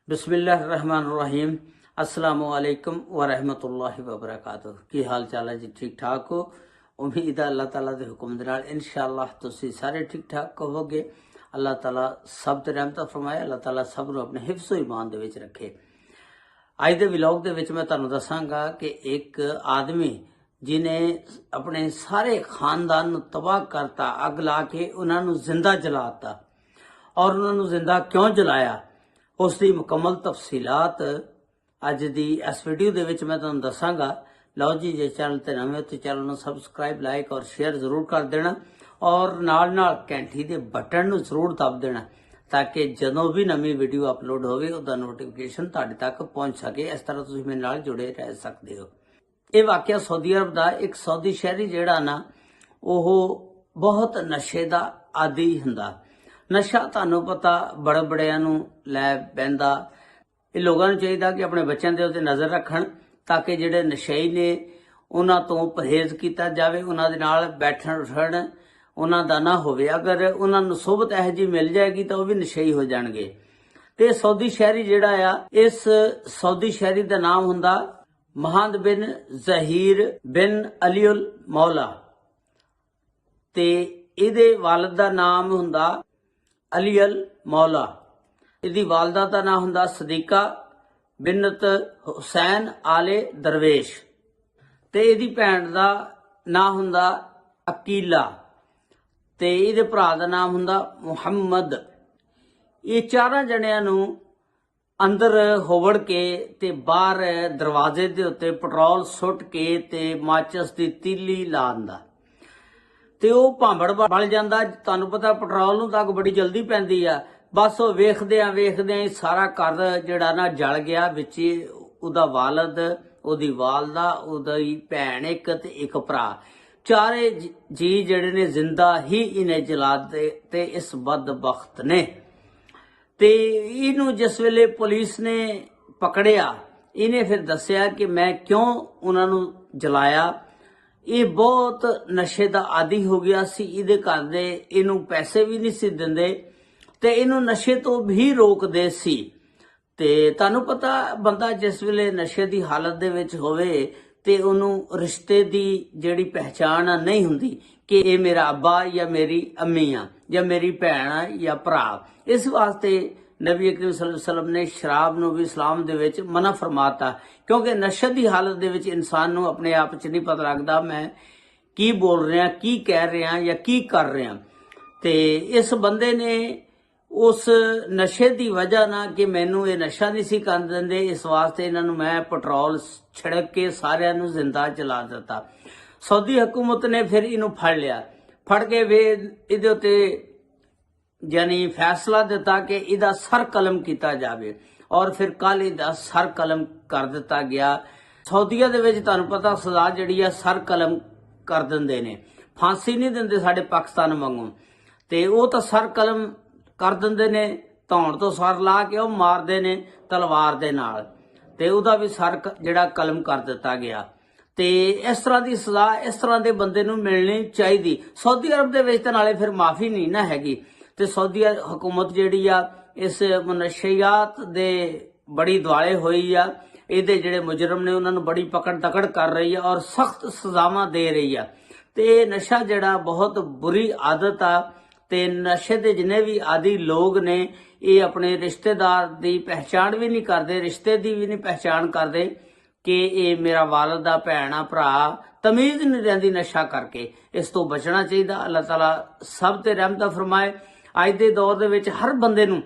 बिस्मिल्लाहिर्रहमानिर्रहीम। अस्सलामुअलैकुम वरहमतुल्लाहि वबरकातुह। की हाल चाल है जी? ठीक ठाक हो? उम्मीद है अल्लाह ताला के हुक्म दे नाल इंशाअल्लाह तुसीं सारे ठीक ठाक होवोगे। अल्लाह ताला सब ते रहमत फरमाए। अल्लाह ताला सब नूं अपने हिफ्ज़ ईमान दे विच रखे। अज दे व्लॉग दे विच मैं तुहानूं दसांगा कि एक आदमी जिन्हें अपने सारे खानदान नूं तबाह करता, अग ला के उन्हां नूं जिंदा जलाता और उन्हां नूं जिंदा क्यों जलाया, उसकी मुकम्मल तफसीलात अज दी इस वीडियो दे विच मैं तुहानूं दसांगा। लो जी, जे चैनल ते नवें हो तो चैनल नूं सबसक्राइब, लाइक और शेयर जरूर कर देना और नाल नाल घंटी दे बटन नूं जरूर दब देना ताकि जदों भी नवी वीडियो अपलोड होवे उहदा नोटिफिकेशन तुहाडे तक पहुंच सके। इस तरह तुसीं मेरे नाल जुड़े रह सकते हो। ये वाकया सऊदी अरब का एक सऊदी शहरी जिहड़ा ना ओह बहुत नशे का आदी हुंदा। नशा तुहानूं पता बड़े बड़ियां नूं लै बैंदा। ये लोगों नूं चाहीदा कि अपने बच्चों के उत्ते नज़र रखण ताकि जिहड़े नशेई ने उन्हां तों परहेज किया जाए, उन्हां दे नाल बैठण उठण उन्हां दा ना होवे। अगर उन्हां नूं सोबत इहो जी मिल जाएगी तो वह भी नशेई हो जाणगे। ते सऊदी शहरी जिहड़ा आ, इस सऊदी शहरी दा नाम हुंदा महंद बिन ज़हीर बिन अलीउल मौला ते इहदे वालिद दा नाम हुंदा अली अल मौला। इहदी वालदा दा नाम हुंदा सदीका बिनत हुसैन आले दरवेश ते इहदी भैन दा नाम हुंदा अकीला ते इहदे भरा दा नाम हुंदा मुहम्मद। ये चारां जणियां नूं अंदर होवड़ के ते बाहर दरवाजे दे उत्ते पेट्रोल सुट के ते माचिस दी तीली लांदा ते वो भांबड़ बल जांदा। तुहानूं पता पेट्रोल नूं तां बड़ी जल्दी पैंदी आ। बस वो वेखदियां ही सारा घर जिहड़ा ना जल गया। विच उहदा वालद, उहदी वालदा, उहदी भैन एक ते एक भरा, चारे जी जिहड़े ने जिंदा ही इन्हें जला दे ते इस बदबख्त ने। ते इनू जिस वेले पुलिस ने पकड़िया, इन्हें फिर दसिया कि मैं क्यों उन्हां नूं जलाया। ये बहुत नशे का आदी हो गया सी। इहदे घर दे इनू पैसे भी नहीं सी दिंदे ते इनू नशे तो भी रोकदे सी। ते तुहानूं पता बंदा जिस वेले नशे की हालत दे विच होवे ते उन्हूं रिश्ते की जिहड़ी पहचान नहीं हुंदी कि ये मेरा अब्बा या मेरी अम्मी आ या मेरी भैन आ या भरा। इस वास्ते नबी करीम सल्लल्लाहु अलैहि वसल्लम ने शराब नूं भी इस्लाम दे विच मना फरमाता, क्योंकि नशे की हालत दे विच इंसान नूं अपने आप च नहीं पता लगता मैं की बोल रहा, की कह रहा या की कर रहा। ते इस बंदे ने उस नशे की वजह ना कि मैनू ये नशा नहीं सी कर देंदे, इस वास्ते इन्हां नूं मैं पेट्रोल छिड़क के सारियां नूं जिंदा जला दिता। सऊदी हुकूमत ने फिर इनू फड़ लिया, फड़ के वे इहदे उत्ते यानी फैसला दिता कि इहदा सर कलम किया जाए और फिर कल इहदा सर कलम कर दिता गया। सऊदीया दे विच तुहानूं पता सजा जिहड़ी आ सर कलम कर दिंदे ने, फांसी नहीं दिंदे साडे पाकिस्तान वांगू। ते वो तो सर कलम कर दिंदे ने, धौण तो सर ला के वो मारदे ने तलवार दे नाल ते उहदा भी सर जिहड़ा कलम कर दिता गया। ते इस तरह की सजा इस तरह के बंदे नूं मिलनी चाहिए। सऊदी अरब दे विच तां नाले फिर माफी नहीं ना हैगी ते सऊदी हुकूमत जिहड़ी आ इस मनशियात दे बड़ी दुआले हुई आ। इहदे जिहड़े मुजरम ने उन्हां नूं बड़ी पकड़ दकड़ कर रही है और सख्त सजावां दे रही है। ते नशा जिहड़ा बहुत बुरी आदत आ ते नशे दे जिन्ने भी आदि लोग ने ये अपने रिश्तेदार की पहचान भी नहीं करते, रिश्ते की भी नहीं पहचान करते कि ये मेरा वालद आ, भैन आ, भरा, तमीज नहीं रहिंदी नशा करके। इस तो बचना चाहिए। अल्लाह ताला सब ते रहमत फरमाए। अज दे दौर दे विच हर बंदे नूं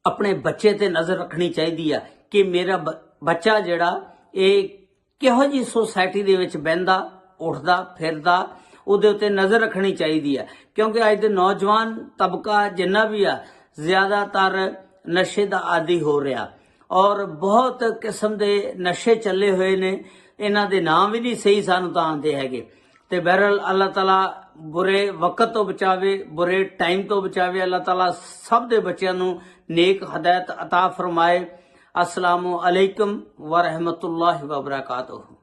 अपने बच्चे ते नज़र रखनी चाहिए कि मेरा बच्चा जिहड़ा ये किहो जी सोसाइटी दे विच बहिंदा उठदा फिरदा, उहदे उत्ते नज़र रखनी चाहिए। क्योंकि अज दे नौजवान तबका जिन्ना भी आ ज़्यादातर नशे का आदी हो रहा और बहुत किस्म के नशे चले हुए ने। इन्हां दे नाम भी नहीं सही सानूं तां आंदे हैगे। ते बहरहाल अल्लाह ताला बुरे वक्त तो बचावे, बुरे टाइम तो बचावे। अल्लाह ताला सब दे बच्चों नूं नेक हदायत अता फरमाए। अस्सलामु अलैकुम व रहमतुल्लाहि व बरकातुहू।